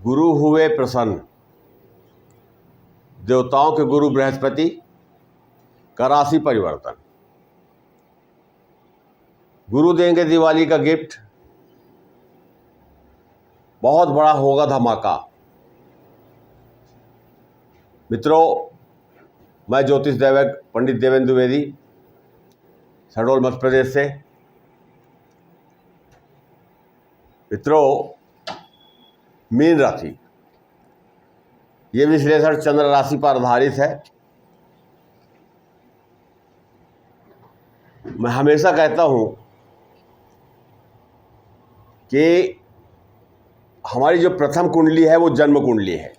गुरु हुए प्रसन्न। देवताओं के गुरु बृहस्पति का राशि परिवर्तन। गुरु देंगे दिवाली का गिफ्ट, बहुत बड़ा होगा धमाका। मित्रों, मैं ज्योतिष दैवक पंडित देवेंद्र द्विवेदी, शहडोल मध्य प्रदेश से। मित्रों, मीन राशि, ये विश्लेषण चंद्र राशि पर आधारित है। मैं हमेशा कहता हूं कि हमारी जो प्रथम कुंडली है वो जन्म कुंडली है।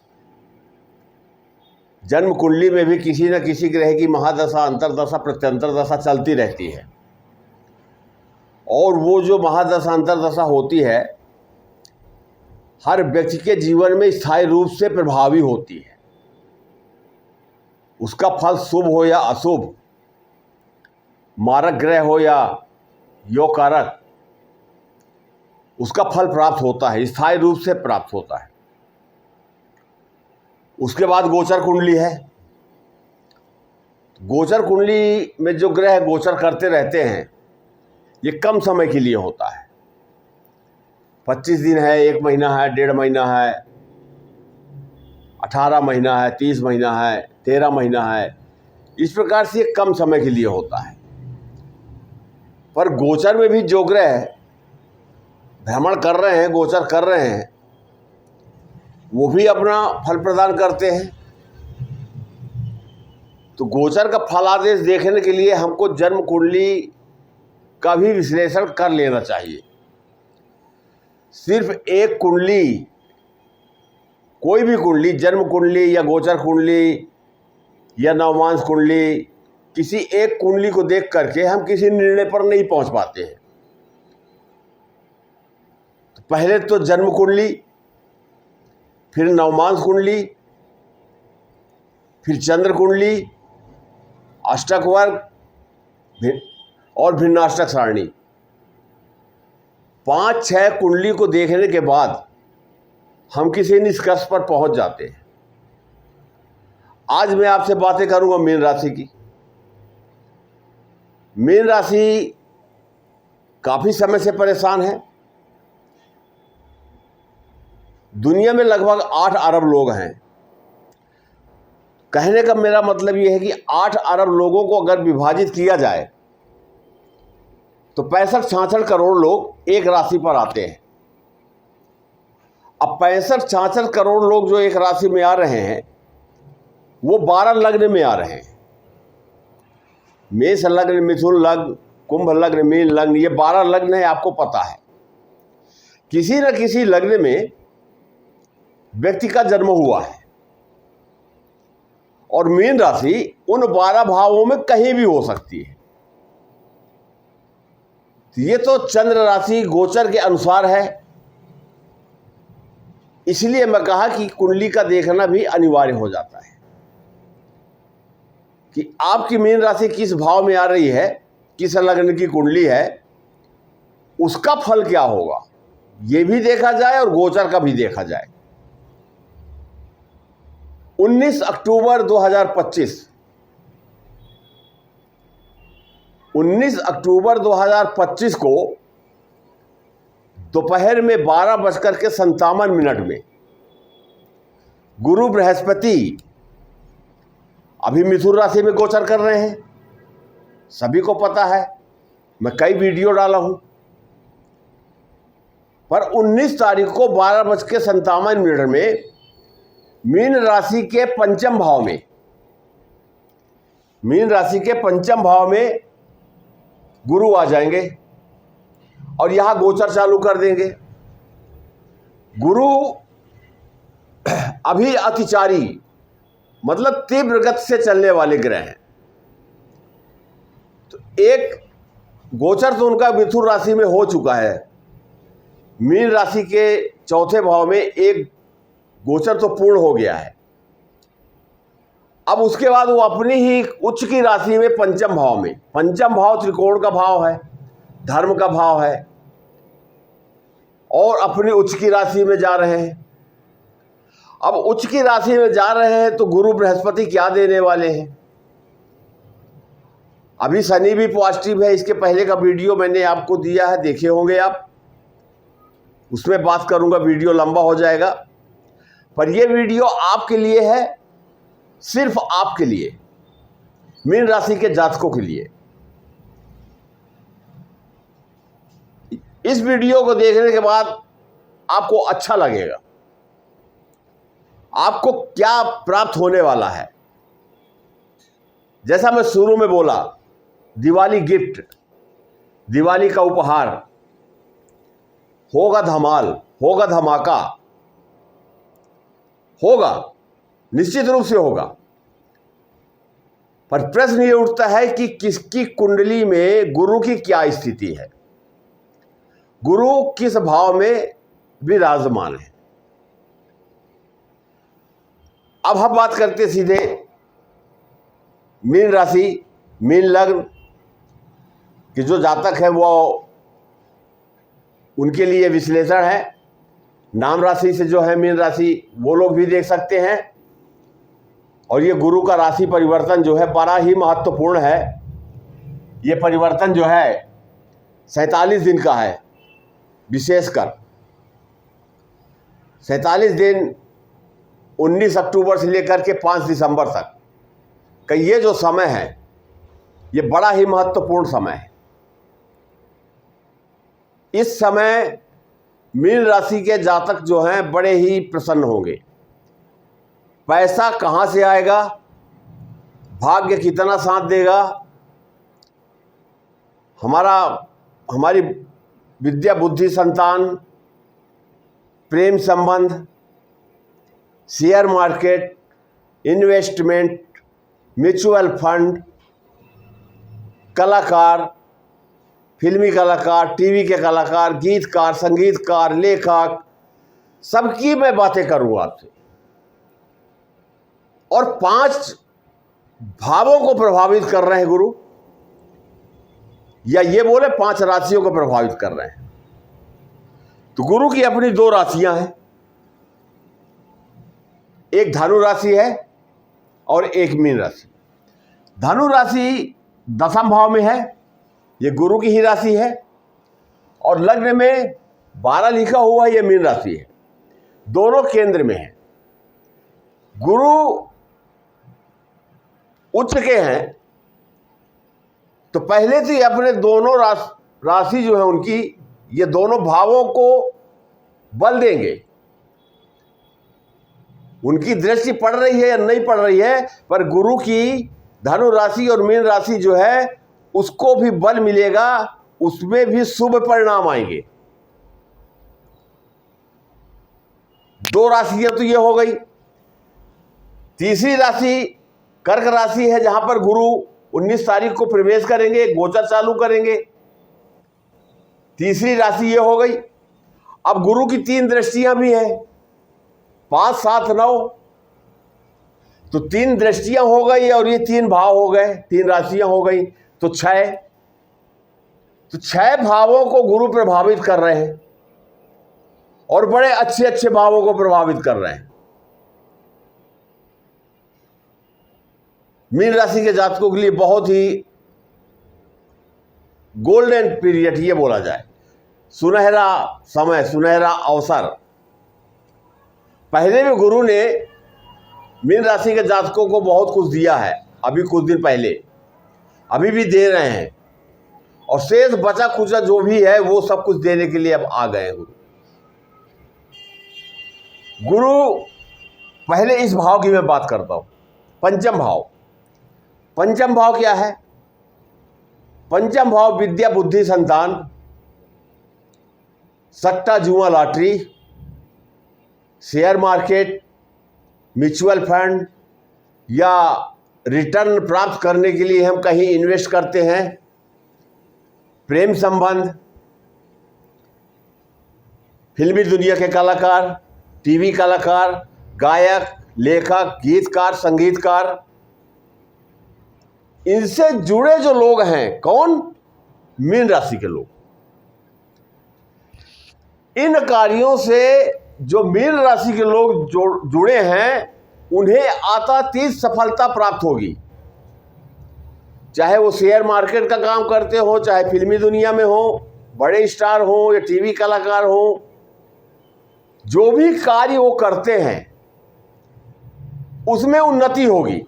जन्म कुंडली में भी किसी न किसी ग्रह की महादशा, अंतरदशा, प्रत्यंतर दशा चलती रहती है, और वो जो महादशा अंतरदशा होती है हर व्यक्ति के जीवन में स्थायी रूप से प्रभावी होती है। उसका फल शुभ हो या अशुभ, मारक ग्रह हो या योग कारक, उसका फल प्राप्त होता है, स्थायी रूप से प्राप्त होता है। उसके बाद गोचर कुंडली है। गोचर कुंडली में जो ग्रह गोचर करते रहते हैं ये कम समय के लिए होता है। 25 दिन है, 1 महीना है, 1.5 महीना है, 18 महीना है, 30 महीना है, 13 महीना है। इस प्रकार से ये कम समय के लिए होता है। पर गोचर में भी जो ग्रह भ्रमण कर रहे हैं, गोचर कर रहे हैं, वो भी अपना फल प्रदान करते हैं। तो गोचर का फलादेश देखने के लिए हमको जन्म कुंडली का भी विश्लेषण कर लेना चाहिए। सिर्फ एक कुंडली, कोई भी कुंडली, जन्म कुंडली या गोचर कुंडली या नवमांश कुंडली, किसी एक कुंडली को देख करके हम किसी निर्णय पर नहीं पहुंच पाते हैं। तो पहले तो जन्म कुंडली, फिर नवमांश कुंडली, फिर चंद्र कुंडली, अष्टक वर्ग और भिन्नाष्टक सारणी, 5-6 कुंडली को देखने के बाद हम किसी निष्कर्ष पर पहुंच जाते हैं। आज मैं आपसे बातें करूंगा मीन राशि की। मीन राशि काफी समय से परेशान है। दुनिया में लगभग 8 अरब लोग हैं। कहने का मेरा मतलब यह है कि 8 अरब लोगों को अगर विभाजित किया जाए तो 65-66 करोड़ लोग एक राशि पर आते हैं। अब 65-66 करोड़ लोग जो एक राशि में आ रहे हैं वो 12 लग्न में आ रहे हैं। मेष लग्न, मिथुन लग्न, कुंभ लग्न, मीन लग्न, ये 12 लग्न है, आपको पता है। किसी न किसी लग्न में व्यक्ति का जन्म हुआ है, और मीन राशि उन 12 भावों में कहीं भी हो सकती है। ये तो चंद्र राशि गोचर के अनुसार है, इसलिए मैं कहा कि कुंडली का देखना भी अनिवार्य हो जाता है कि आपकी मीन राशि किस भाव में आ रही है, किस लग्न की कुंडली है, उसका फल क्या होगा ये भी देखा जाए और गोचर का भी देखा जाए। 19 अक्टूबर 2025 को दोपहर में 12:57 में गुरु बृहस्पति अभी मिथुन राशि में गोचर कर रहे हैं। सभी को पता है, मैं कई वीडियो डाला हूं। पर 19 तारीख को 12:57 में मीन राशि के पंचम भाव में, मीन राशि के पंचम भाव में गुरु आ जाएंगे और यहां गोचर चालू कर देंगे। गुरु अभी अतिचारी, मतलब तीव्र गति से चलने वाले ग्रह हैं। तो एक गोचर तो उनका मिथुन राशि में हो चुका है। मीन राशि के चौथे भाव में एक गोचर तो पूर्ण हो गया है। अब उसके बाद वो अपनी ही उच्च की राशि में पंचम भाव में, पंचम भाव त्रिकोण का भाव है, धर्म का भाव है, और अपनी उच्च की राशि में जा रहे हैं। अब उच्च की राशि में जा रहे हैं तो गुरु बृहस्पति क्या देने वाले हैं। अभी शनि भी पॉजिटिव है, इसके पहले का वीडियो मैंने आपको दिया है, देखे होंगे आप, उसमें बात करूंगा, वीडियो लंबा हो जाएगा। पर यह वीडियो आपके लिए है, सिर्फ आपके लिए, मीन राशि के जातकों के लिए। इस वीडियो को देखने के बाद आपको अच्छा लगेगा, आपको क्या प्राप्त होने वाला है। जैसा मैं शुरू में बोला, दिवाली गिफ्ट, दिवाली का उपहार, होगा धमाल, होगा धमाका, होगा, निश्चित रूप से होगा। पर प्रश्न ये उठता है कि किसकी कुंडली में गुरु की क्या स्थिति है, गुरु किस भाव में विराजमान है। अब हम बात करते सीधे मीन राशि, मीन लग्न कि जो जातक है वो, उनके लिए विश्लेषण है। नाम राशि से जो है मीन राशि, वो लोग भी देख सकते हैं। और ये गुरु का राशि परिवर्तन जो है बड़ा ही महत्वपूर्ण है। ये परिवर्तन जो है 47 दिन का है, विशेषकर 47 दिन 19 अक्टूबर से लेकर के 5 दिसंबर तक का ये जो समय है, ये बड़ा ही महत्वपूर्ण समय है। इस समय मीन राशि के जातक जो हैं बड़े ही प्रसन्न होंगे। पैसा कहाँ से आएगा, भाग्य कितना साथ देगा, हमारी विद्या बुद्धि संतान, प्रेम संबंध, share market, investment, mutual fund, कलाकार, फिल्मी कलाकार, टीवी के कलाकार, गीतकार, संगीतकार, लेखक, सबकी मैं बातें करूंगा आपसे। और 5 भावों को प्रभावित कर रहे हैं गुरु, या ये बोले 5 राशियों को प्रभावित कर रहे हैं। तो गुरु की अपनी 2 राशियां हैं, एक धनु राशि है और एक मीन राशि। धनु राशि 10वें भाव में है, ये गुरु की ही राशि है। और लग्न में 12 लिखा हुआ है, ये मीन राशि है। दोनों केंद्र में है। गुरु उच्च के हैं तो पहले से अपने दोनों राशि जो है उनकी, ये दोनों भावों को बल देंगे। उनकी दृष्टि पड़ रही है या नहीं पड़ रही है, पर गुरु की धनु राशि और मीन राशि जो है उसको भी बल मिलेगा, उसमें भी शुभ परिणाम आएंगे। 2 राशियां तो ये हो गई। तीसरी राशि कर्क राशि है, जहां पर गुरु 19 तारीख को प्रवेश करेंगे, गोचर चालू करेंगे। तीसरी राशि ये हो गई। अब गुरु की 3 दृष्टियां भी हैं, 5, 7, 9, तो 3 दृष्टियां हो गई और ये 3 भाव हो गए, 3 राशियां हो गई, तो 6। तो 6 भावों को गुरु प्रभावित कर रहे हैं और बड़े अच्छे अच्छे भावों को प्रभावित कर रहे हैं। मीन राशि के जातकों के लिए बहुत ही गोल्डन पीरियड ये बोला जाए, सुनहरा समय, सुनहरा अवसर। पहले भी गुरु ने मीन राशि के जातकों को बहुत कुछ दिया है, अभी कुछ दिन पहले, अभी भी दे रहे हैं, और शेष बचा खुचा जो भी है वो सब कुछ देने के लिए अब आ गए हैं गुरु। पहले इस भाव की मैं बात करता हूं, पंचम भाव। पंचम भाव क्या है? पंचम भाव विद्या बुद्धि संतान, सट्टा जुआ lottery, share market, mutual fund, या रिटर्न प्राप्त करने के लिए हम कहीं इन्वेस्ट करते हैं, प्रेम संबंध, फिल्मी दुनिया के कलाकार, टीवी कलाकार, गायक, लेखक, गीतकार, संगीतकार, इनसे जुड़े जो लोग हैं, कौन? मीन राशि के लोग। इन कार्यों से जो मीन राशि के लोग जुड़े हैं उन्हें आतातीत सफलता प्राप्त होगी, चाहे वो शेयर मार्केट का काम करते हो, चाहे फिल्मी दुनिया में हो, बड़े स्टार हो या टीवी कलाकार हो, जो भी कार्य वो करते हैं उसमें उन्नति होगी,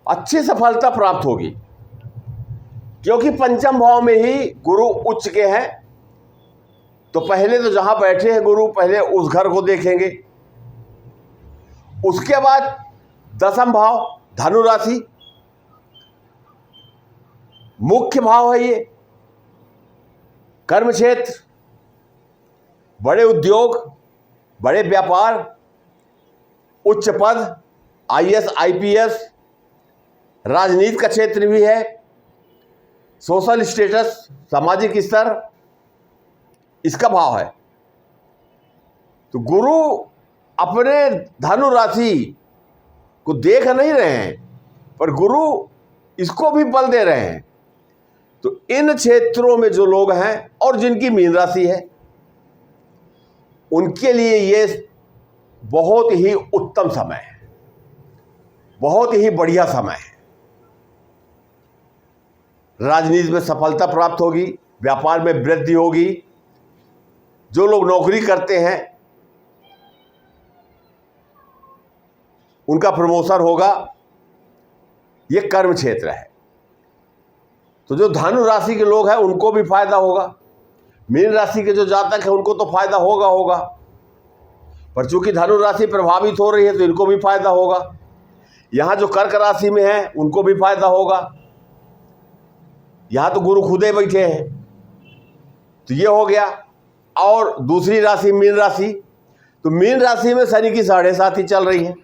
अच्छी सफलता प्राप्त होगी, क्योंकि पंचम भाव में ही गुरु उच्च के हैं। तो पहले तो जहां बैठे हैं गुरु, पहले उस घर को देखेंगे। उसके बाद दसम भाव धनु राशि, मुख्य भाव है ये, कर्म क्षेत्र, बड़े उद्योग, बड़े व्यापार, उच्च पद, आईएएस आईपीएस, राजनीति का क्षेत्र भी है, सोशल स्टेटस, सामाजिक स्तर, इसका भाव है। तो गुरु अपने धनु राशि को देख नहीं रहे हैं, पर गुरु इसको भी बल दे रहे हैं। तो इन क्षेत्रों में जो लोग हैं और जिनकी मीन राशि है, उनके लिए ये बहुत ही उत्तम समय है, बहुत ही बढ़िया समय है। राजनीति में सफलता प्राप्त होगी, व्यापार में वृद्धि होगी, जो लोग नौकरी करते हैं उनका प्रमोशन होगा, ये कर्म क्षेत्र है। तो जो धनु राशि के लोग हैं उनको भी फायदा होगा, मीन राशि के जो जातक हैं उनको तो फायदा होगा, पर चूंकि धनु राशि प्रभावित हो रही है तो इनको भी फायदा होगा। यहाँ जो कर्क राशि में है उनको भी फायदा होगा, यहाँ तो गुरु खुदे बैठे हैं, तो ये हो गया। और दूसरी राशि मीन राशि, तो मीन राशि में शनि की 7.5 चल रही है,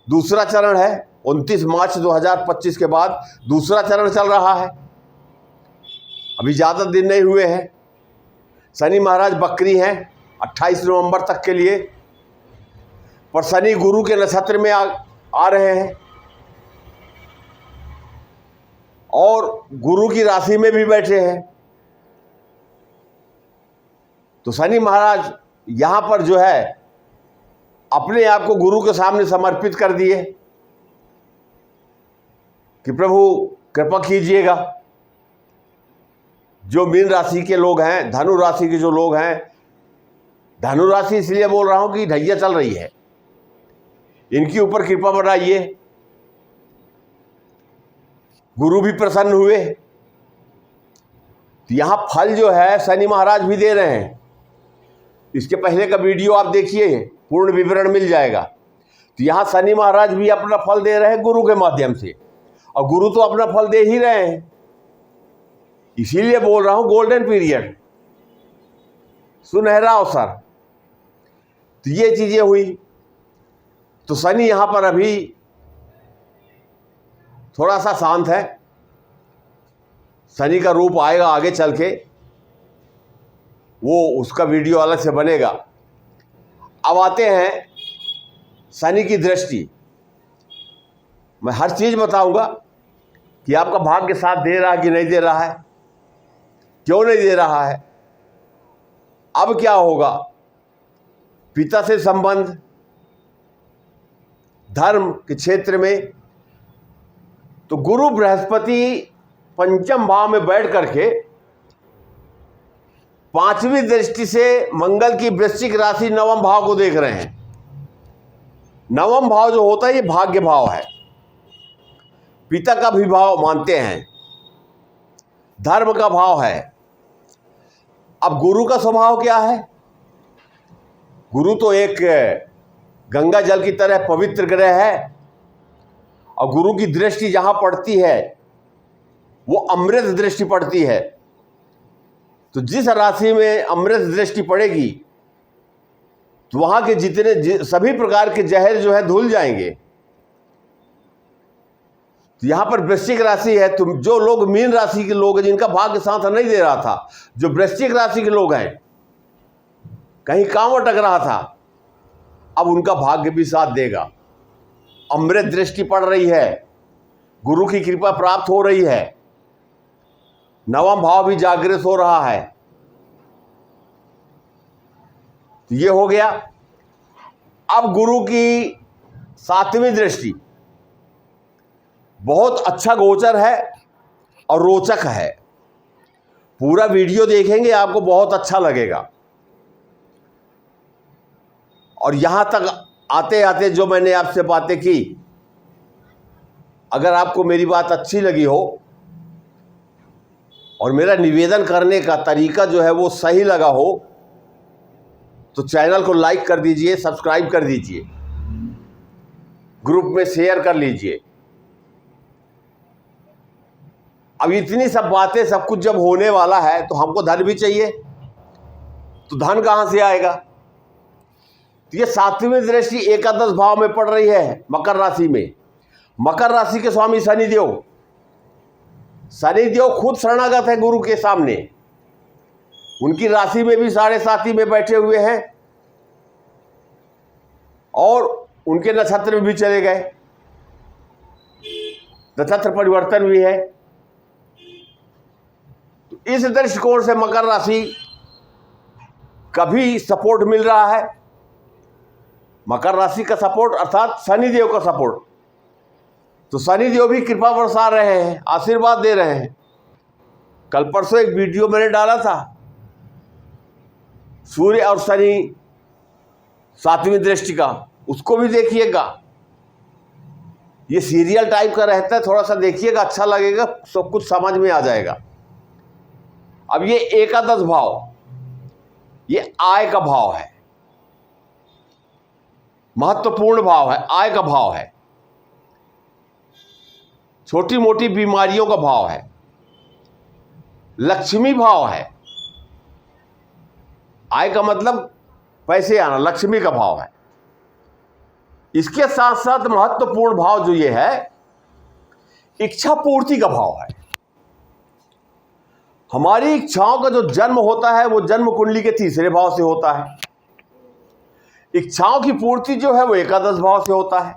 दूसरा चरण है। 29 मार्च 2025 के बाद दूसरा चरण चल रहा है, अभी ज़्यादा दिन नहीं हुए हैं। शनि महाराज बकरी हैं 28 नवंबर तक के लिए, पर शनि गुरु के नक्षत्र में आ रहे हैं और गुरु की राशि में भी बैठे हैं। तो शनि महाराज यहाँ पर जो है अपने आप को गुरु के सामने समर्पित कर दिए कि प्रभु कृपा कीजिएगा। जो मीन राशि के लोग हैं, धनु राशि के जो लोग हैं, धनु राशि इसलिए बोल रहा हूं कि ढैया चल रही है, इनके ऊपर कृपा बनाइए। गुरु भी प्रसन्न हुए, तो यहां फल जो है शनि महाराज भी दे रहे हैं। इसके पहले का वीडियो आप देखिए, पूर्ण विवरण मिल जाएगा। तो यहां शनि महाराज भी अपना फल दे रहे हैं गुरु के माध्यम से, और गुरु तो अपना फल दे ही रहे हैं। इसीलिए बोल रहा हूं गोल्डन पीरियड, सुनहरा अवसर। तो ये चीजें हुई। तो शनि यहां पर अभी थोड़ा सा शांत है, शनि का रूप आएगा आगे चल के, वो उसका वीडियो अलग से बनेगा। अब आते हैं शनि की दृष्टि। मैं हर चीज बताऊंगा कि आपका भाग्य साथ दे रहा है कि नहीं दे रहा है, क्यों नहीं दे रहा है, अब क्या होगा, पिता से संबंध, धर्म के क्षेत्र में। तो गुरु बृहस्पति पंचम भाव में बैठ करके 5वीं दृष्टि से मंगल की वृश्चिक राशि नवम भाव को देख रहे हैं। नवम भाव जो होता है ये भाग्य भाव है, पिता का भी भाव मानते हैं, धर्म का भाव है। अब गुरु का स्वभाव क्या है? गुरु तो एक गंगा जल की तरह पवित्र ग्रह है, और गुरु की दृष्टि जहां पड़ती है वो अमृत दृष्टि पड़ती है। तो जिस राशि में अमृत दृष्टि पड़ेगी तो वहां के जितने सभी प्रकार के जहर जो है धुल जाएंगे। तो यहां पर वृश्चिक राशि है, तो जो लोग मीन राशि के लोग हैं जिनका भाग्य साथ नहीं दे रहा था, जो वृश्चिक राशि के लोग हैं, कहीं काम अटक रहा था, अब उनका भाग्य भी साथ देगा। अमृत दृष्टि पड़ रही है, गुरु की कृपा प्राप्त हो रही है, नवम भाव भी जागृत हो रहा है। तो ये हो गया। अब गुरु की 7वीं दृष्टि बहुत अच्छा गोचर है और रोचक है। पूरा वीडियो देखेंगे आपको बहुत अच्छा लगेगा। और यहां तक आते आते जो मैंने आपसे बातें की, अगर आपको मेरी बात अच्छी लगी हो और मेरा निवेदन करने का तरीका जो है वो सही लगा हो, तो चैनल को लाइक कर दीजिए, सब्सक्राइब कर दीजिए, ग्रुप में शेयर कर लीजिए। अब इतनी सब बातें, सब कुछ जब होने वाला है तो हमको धन भी चाहिए, तो धन कहां से आएगा? तो ये 7वीं दृष्टि एकादश भाव में पड़ रही है, मकर राशि में। मकर राशि के स्वामी शनिदेव, शनिदेव खुद शरणागत है गुरु के सामने। उनकी राशि में भी 7.5 में बैठे हुए हैं और उनके नक्षत्र में भी चले गए, नक्षत्र परिवर्तन भी है। तो इस दृष्टिकोण से मकर राशि कभी सपोर्ट मिल रहा है, मकर राशि का सपोर्ट अर्थात शनिदेव का सपोर्ट। तो शनिदेव भी कृपा बरसा रहे हैं, आशीर्वाद दे रहे हैं। कल परसों एक वीडियो मैंने डाला था, सूर्य और शनि 7वीं दृष्टि का, उसको भी देखिएगा। ये सीरियल टाइप का रहता है, थोड़ा सा देखिएगा, अच्छा लगेगा, सब कुछ समझ में आ जाएगा। अब ये एकादश भाव, ये आय का भाव है, महत्वपूर्ण भाव है, आय का भाव है, छोटी मोटी बीमारियों का भाव है, लक्ष्मी भाव है। आय का मतलब पैसे आना, लक्ष्मी का भाव है। इसके साथ साथ महत्वपूर्ण भाव जो ये है, इच्छा पूर्ति का भाव है। हमारी इच्छाओं का जो जन्म होता है वो जन्म कुंडली के 3रे भाव से होता है। इच्छाओं की पूर्ति जो है वो एकादश भाव से होता है।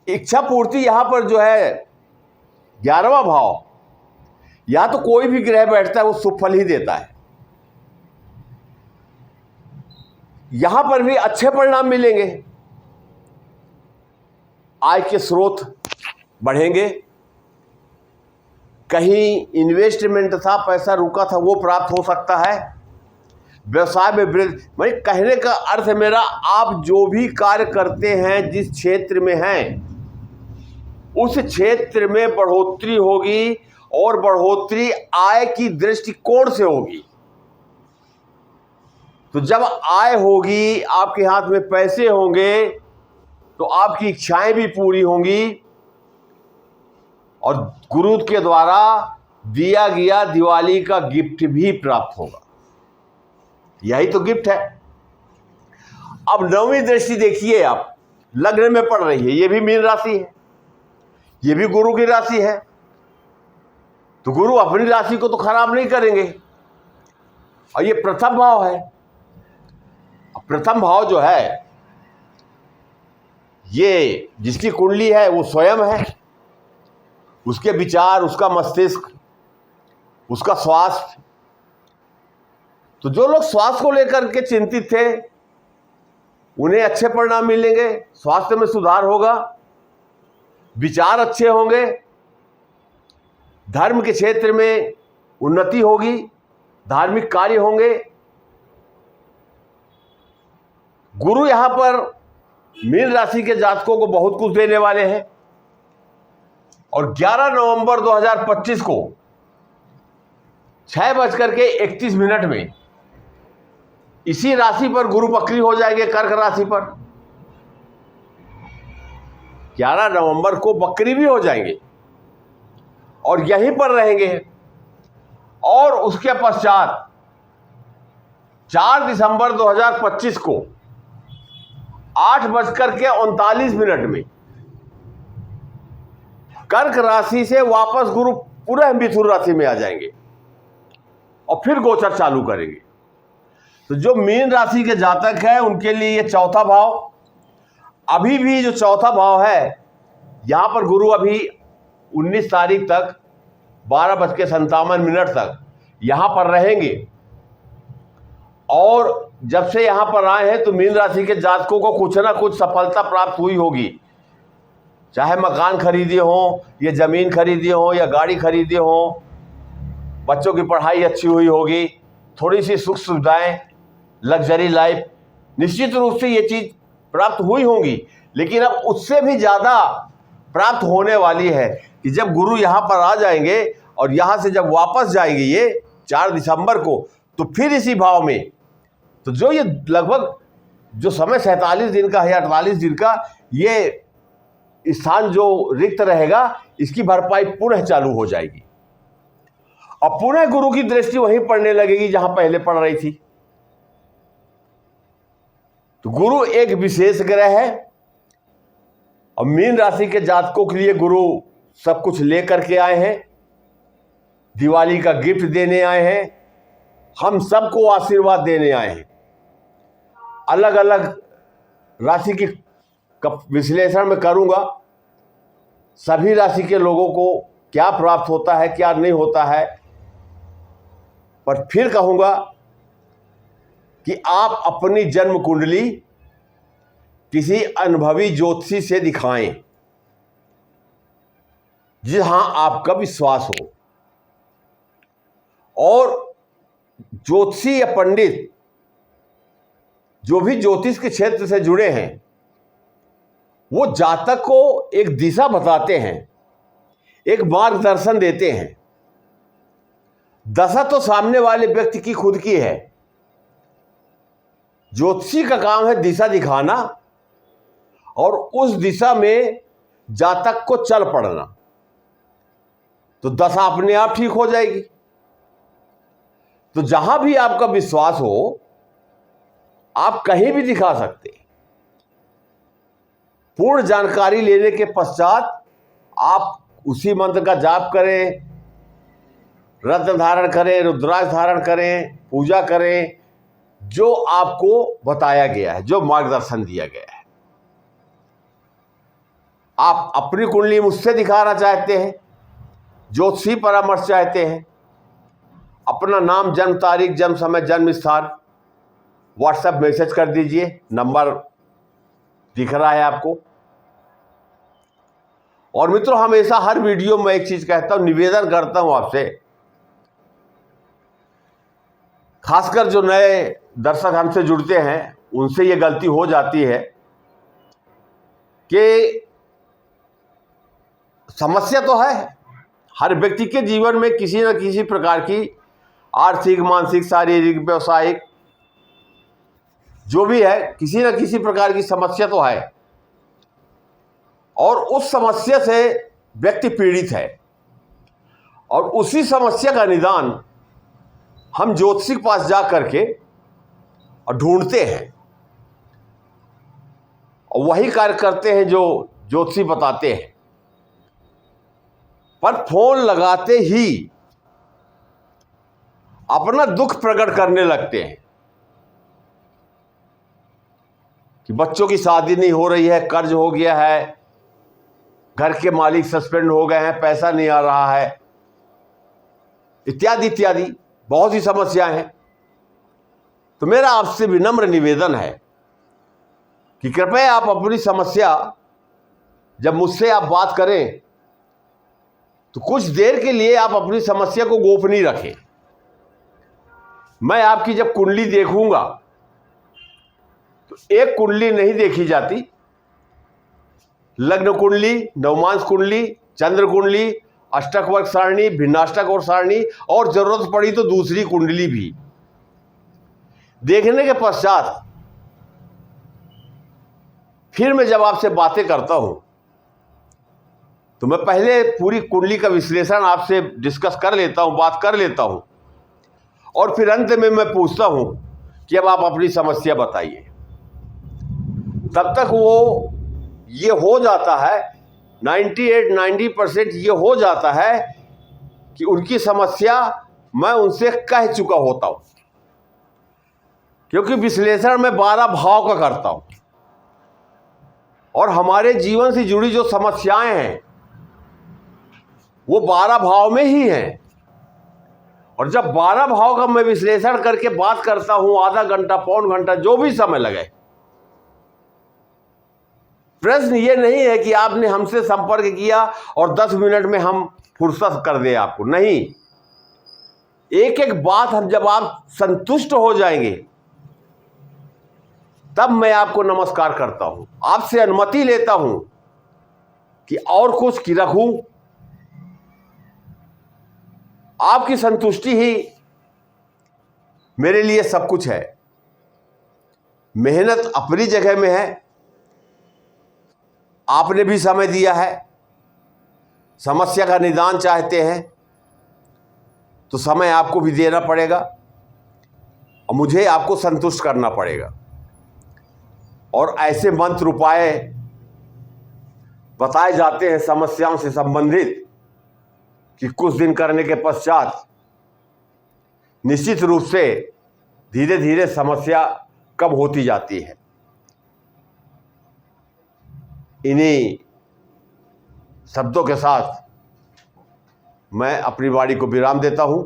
इच्छा पूर्ति यहां पर जो है 11वां भाव, या तो कोई भी ग्रह बैठता है वो शुभ फल ही देता है। यहां पर भी अच्छे परिणाम मिलेंगे, आय के स्रोत बढ़ेंगे, कहीं इन्वेस्टमेंट था, पैसा रुका था, वो प्राप्त हो सकता है, व्यवसाय में वृद्धि। भाई कहने का अर्थ मेरा, आप जो भी कार्य करते हैं, जिस क्षेत्र में हैं, उस क्षेत्र में बढ़ोतरी होगी और बढ़ोतरी आय की दृष्टिकोण से होगी। तो जब आय होगी, आपके हाथ में पैसे होंगे, तो आपकी इच्छाएं भी पूरी होंगी और गुरु के द्वारा दिया गया दिवाली का गिफ्ट भी प्राप्त होगा। यही तो गिफ्ट है। अब 9वीं दृष्टि देखिए, आप लग्न में पड़ रही है, ये भी मीन राशि है, ये भी गुरु की राशि है। तो गुरु अपनी राशि को तो खराब नहीं करेंगे। और ये प्रथम भाव है। प्रथम भाव जो है, ये जिसकी कुंडली है वो स्वयं है, उसके विचार, उसका मस्तिष्क, उसका स्वास्थ्य। तो जो लोग स्वास्थ्य को लेकर के चिंतित थे, उन्हें अच्छे परिणाम मिलेंगे, स्वास्थ्य में सुधार होगा, विचार अच्छे होंगे, धर्म के क्षेत्र में उन्नति होगी, धार्मिक कार्य होंगे। गुरु यहां पर मीन राशि के जातकों को बहुत कुछ देने वाले हैं। और 11 नवंबर 2025 को 6:31 में इसी राशि पर गुरु वक्री हो जाएंगे, कर्क राशि पर। 11 नवंबर को वक्री भी हो जाएंगे और यहीं पर रहेंगे। और उसके पश्चात 4 दिसंबर 2025 को 8:39 में कर्क राशि से वापस गुरु पुनः मिथुन राशि में आ जाएंगे और फिर गोचर चालू करेंगे। तो जो मीन राशि के जातक हैं, उनके लिए ये चौथा भाव, अभी भी जो चौथा भाव है, यहां पर गुरु अभी 19 तारीख तक 12:57 तक यहां पर रहेंगे। और जब से यहाँ पर आए हैं तो मीन राशि के जातकों को कुछ ना कुछ सफलता प्राप्त हुई होगी, चाहे मकान खरीदे हो, या ज़मीन खरीदी हो, या गाड़ी खरीदी हो, बच्चों की पढ़ाई अच्छी हुई होगी, थोड़ी सी सुख सुविधाएं, लग्जरी लाइफ, निश्चित रूप से ये चीज़ प्राप्त हुई होंगी। लेकिन अब उससे भी ज़्यादा प्राप्त होने वाली है कि जब गुरु यहाँ पर आ जाएंगे और यहाँ से जब वापस जाएंगे ये 4 दिसंबर को, तो फिर इसी भाव में, तो जो ये लगभग जो समय 47 दिन का है या 48 दिन का, ये स्थान जो रिक्त रहेगा इसकी भरपाई पुनः चालू हो जाएगी और पुनः गुरु की दृष्टि वहीं पड़ने लगेगी जहां पहले पड़ रही थी। तो गुरु एक विशेष ग्रह है और मीन राशि के जातकों के लिए गुरु सब कुछ लेकर के आए हैं, दिवाली का गिफ्ट देने आए हैं, हम सबको आशीर्वाद देने आए हैं। अलग अलग राशि की विश्लेषण में करूंगा, सभी राशि के लोगों को क्या प्राप्त होता है क्या नहीं होता है, पर फिर कहूंगा कि आप अपनी जन्म कुंडली किसी अनुभवी ज्योतिषी से दिखाएं जहां आपका विश्वास हो, और ज्योतिषी या पंडित जो भी ज्योतिष के क्षेत्र से जुड़े हैं वो जातक को एक दिशा बताते हैं, एक मार्गदर्शन देते हैं। दशा तो सामने वाले व्यक्ति की खुद की है, ज्योतिषी का काम है दिशा दिखाना और उस दिशा में जातक को चल पड़ना, तो दशा अपने आप ठीक हो जाएगी। तो जहां भी आपका विश्वास हो आप कहीं भी दिखा सकते हैं। पूर्ण जानकारी लेने के पश्चात आप उसी मंत्र का जाप करें, रत्न धारण करें, रुद्राक्ष धारण करें, पूजा करें, जो आपको बताया गया है, जो मार्गदर्शन दिया गया है। आप अपनी कुंडली मुझसे दिखाना चाहते हैं, ज्योतिषी परामर्श चाहते हैं, अपना नाम, जन्म तारीख, जन्म समय, जन्म स्थान व्हाट्सएप मैसेज कर दीजिए, नंबर दिख रहा है आपको। और मित्रों, हमेशा हर वीडियो में एक चीज कहता हूं, निवेदन करता हूं आपसे, खासकर जो नए दर्शक हमसे जुड़ते हैं उनसे ये गलती हो जाती है कि समस्या तो है हर व्यक्ति के जीवन में, किसी न किसी प्रकार की आर्थिक, मानसिक, शारीरिक, व्यवसायिक, जो भी है, किसी न किसी प्रकार की समस्या तो है और उस समस्या से व्यक्ति पीड़ित है और उसी समस्या का निदान हम ज्योतिषी के पास जा करके और ढूंढते हैं और वही कार्य करते हैं जो ज्योतिषी बताते हैं। पर फोन लगाते ही अपना दुख प्रकट करने लगते हैं कि बच्चों की शादी नहीं हो रही है, कर्ज हो गया है, घर के मालिक सस्पेंड हो गए हैं, पैसा नहीं आ रहा है, इत्यादि इत्यादि बहुत ही समस्याएं हैं। तो मेरा आपसे विनम्र निवेदन है कि कृपया आप अपनी समस्या जब मुझसे आप बात करें तो कुछ देर के लिए आप अपनी समस्या को गोपनीय रखें। मैं आपकी जब कुंडली देखूंगा तो एक कुंडली नहीं देखी जाती, लग्न कुंडली, नवमांश कुंडली, चंद्र कुंडली, अष्टक वर्ग सारणी, भिन्नाष्टक और सारणी, और जरूरत पड़ी तो दूसरी कुंडली भी देखने के पश्चात फिर मैं जब आपसे बातें करता हूं तो मैं पहले पूरी कुंडली का विश्लेषण आपसे डिस्कस कर लेता हूं, बात कर लेता हूं, और फिर अंत में मैं पूछता हूं कि अब आप अपनी समस्या बताइए। तब तक वो ये हो जाता है 98-90% ये हो जाता है कि उनकी समस्या मैं उनसे कह चुका होता हूं, क्योंकि विश्लेषण में 12 भाव का करता हूं और हमारे जीवन से जुड़ी जो समस्याएं हैं वो 12 भाव में ही हैं और जब 12 भाव का मैं विश्लेषण करके बात करता हूं, आधा घंटा, पौन घंटा, जो भी समय लगे, प्रश्न ये नहीं है कि आपने हमसे संपर्क किया और 10 मिनट में हम फुर्सत कर दें आपको, नहीं। एक एक बात हम जब आप संतुष्ट हो जाएंगे तब मैं आपको नमस्कार करता हूं, आपसे अनुमति लेता हूं कि और कुछ की रखूं। आपकी संतुष्टि ही मेरे लिए सब कुछ है। मेहनत अपनी जगह में है, आपने भी समय दिया है, समस्या का निदान चाहते हैं तो समय आपको भी देना पड़ेगा और मुझे आपको संतुष्ट करना पड़ेगा। और ऐसे मंत्र उपाय बताए जाते हैं समस्याओं से संबंधित कि कुछ दिन करने के पश्चात निश्चित रूप से धीरे धीरे समस्या कम होती जाती है। इन्हीं शब्दों के साथ मैं अपनी वाणी को विराम देता हूं।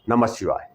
नमः शिवाय।